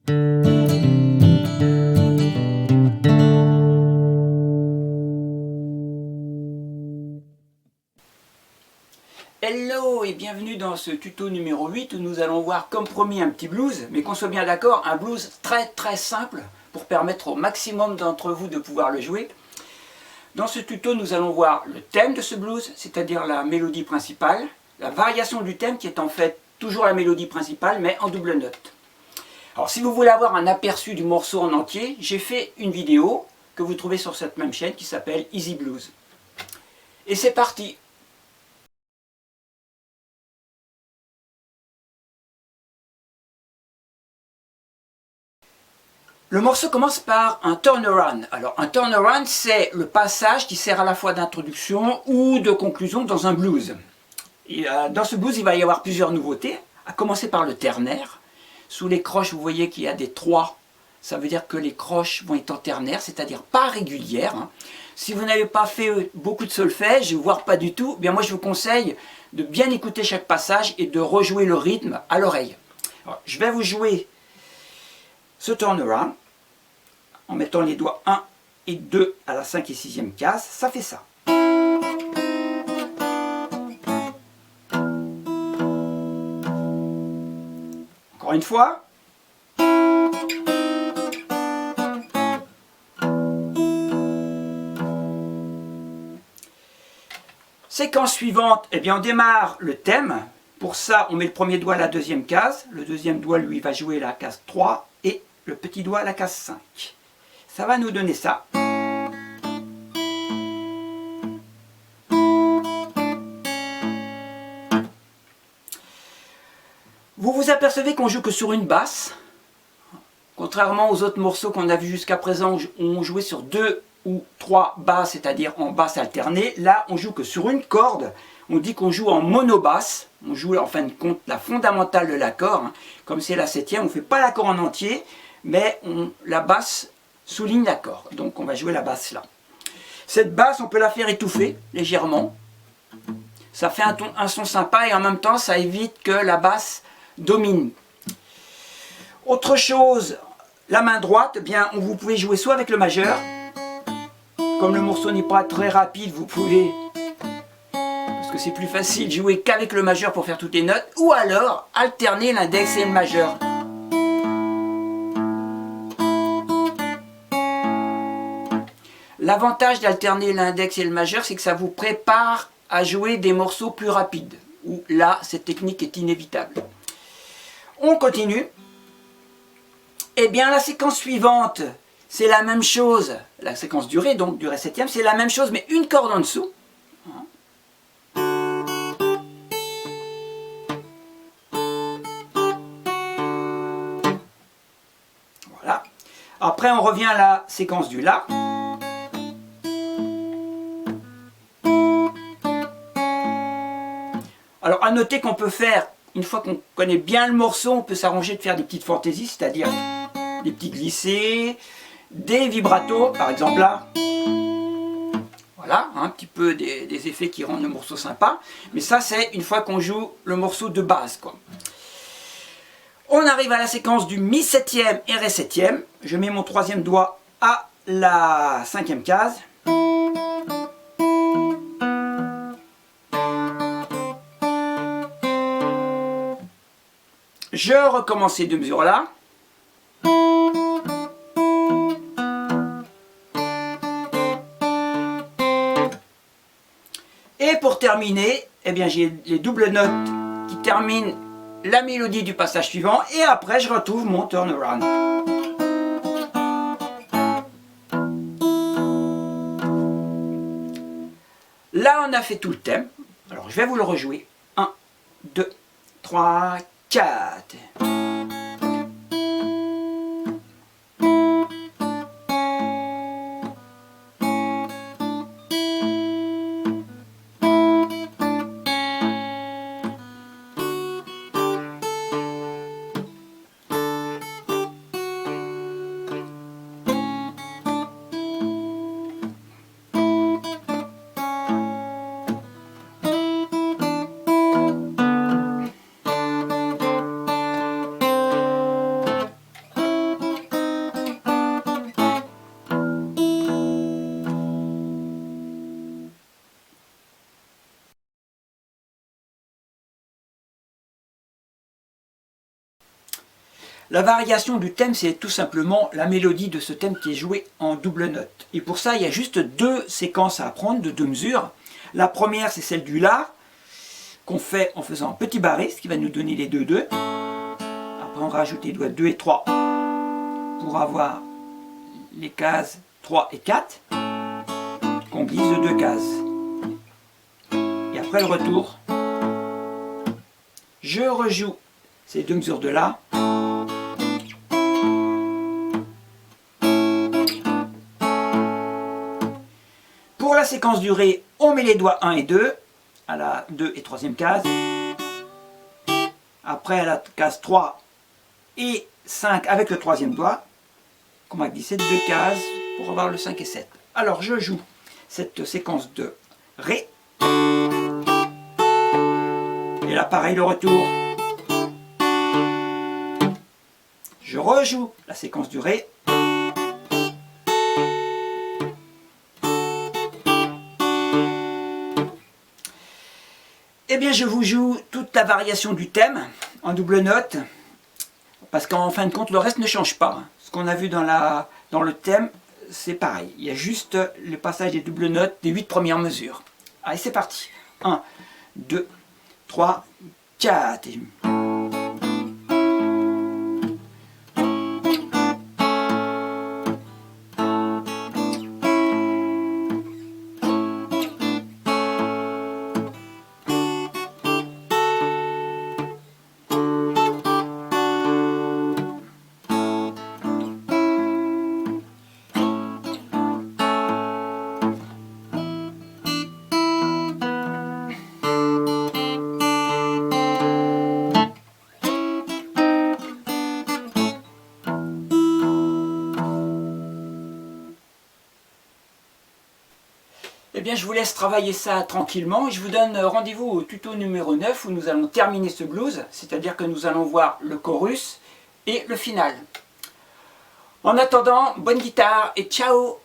Hello et bienvenue dans ce tuto numéro 8 où nous allons voir comme promis un petit blues, mais qu'on soit bien d'accord, un blues très simple pour permettre au maximum d'entre vous de pouvoir le jouer. Dans ce tuto, nous allons voir le thème de ce blues, c'est-à-dire la mélodie principale, la variation du thème qui est en fait toujours la mélodie principale mais en double note. Alors si vous voulez avoir un aperçu du morceau en entier, j'ai fait une vidéo que vous trouvez sur cette même chaîne qui s'appelle Easy Blues. Et c'est parti! Le morceau commence par un turnaround. Alors un turnaround, c'est le passage qui sert à la fois d'introduction ou de conclusion dans un blues. Et, dans ce blues, il va y avoir plusieurs nouveautés, à commencer par le ternaire. Sous les croches, vous voyez qu'il y a des 3. Ça veut dire que les croches vont être en ternaire, c'est-à-dire pas régulières. Si vous n'avez pas fait beaucoup de solfège, voire pas du tout, bien moi je vous conseille de bien écouter chaque passage et de rejouer le rythme à l'oreille. Je vais vous jouer ce turnaround en mettant les doigts 1 et 2 à la 5 et 6e case, ça fait ça. Encore une fois. Séquence suivante, eh bien on démarre le thème. Pour ça, on met le premier doigt à la 2e case, le deuxième doigt lui va jouer la case 3 et le petit doigt à la case 5. Ça va nous donner ça. Vous vous apercevez qu'on joue que sur une basse. Contrairement aux autres morceaux qu'on a vus jusqu'à présent, où on jouait sur 2 ou 3 basses, c'est-à-dire en basse alternée. Là, on joue que sur une corde. On dit qu'on joue en monobasse. On joue en fin de compte la fondamentale de l'accord. Comme c'est la 7e, on ne fait pas l'accord en entier, mais la basse souligne l'accord. Donc on va jouer la basse là. Cette basse, on peut la faire étouffer légèrement. Ça fait un son sympa et en même temps, ça évite que la basse domine. Autre chose, la main droite, eh bien, vous pouvez jouer soit avec le majeur. Comme le morceau n'est pas très rapide, vous pouvez, parce que c'est plus facile, jouer qu'avec le majeur pour faire toutes les notes, ou alors alterner l'index et le majeur. L'avantage d'alterner l'index et le majeur, c'est que ça vous prépare à jouer des morceaux plus rapides, où là, cette technique est inévitable. On continue. Eh bien, la séquence suivante, c'est la même chose. La séquence durée, donc durée 7e, c'est la même chose, mais une corde en dessous. Voilà. Après, on revient à la séquence du La. Alors, à noter qu'on peut faire, une fois qu'on connaît bien le morceau, on peut s'arranger de faire des petites fantaisies, c'est-à-dire des petits glissés, des vibratos, par exemple là. Voilà, un petit peu des effets qui rendent le morceau sympa. Mais ça, c'est une fois qu'on joue le morceau de base, quoi. On arrive à la séquence du Mi 7e et Ré 7e. Je mets mon 3e doigt à la 5e case. Je recommence ces 2 mesures-là. Et pour terminer, eh bien j'ai les doubles notes qui terminent la mélodie du passage suivant et après je retrouve mon turnaround. Là on a fait tout le thème. Alors je vais vous le rejouer. 1, 2, 3, 4. La variation du thème, c'est tout simplement la mélodie de ce thème qui est joué en double note. Et pour ça, il y a juste deux séquences à apprendre, de deux mesures. La première, c'est celle du La, qu'on fait en faisant un petit barré, ce qui va nous donner les 2-2. Après, on rajoute les doigts 2 et 3 pour avoir les cases 3 et 4, qu'on glisse de 2 cases. Et après le retour, je rejoue ces deux mesures de La. Pour la séquence du Ré, on met les doigts 1 et 2 à la 2 et 3e case. Après à la case 3 et 5 avec le 3e doigt, qu'on va glisser 2 cases pour avoir le 5 et 7. Alors je joue cette séquence de Ré. Et là pareil le retour. Je rejoue la séquence du Ré. Eh bien je vous joue toute la variation du thème en double note, parce qu'en fin de compte le reste ne change pas. Ce qu'on a vu dans le thème, c'est pareil. Il y a juste le passage des doubles notes des 8 premières mesures. Allez, c'est parti. 1, 2, 3, 4. Eh bien, je vous laisse travailler ça tranquillement et je vous donne rendez-vous au tuto numéro 9 où nous allons terminer ce blues, c'est-à-dire que nous allons voir le chorus et le final. En attendant, bonne guitare et ciao!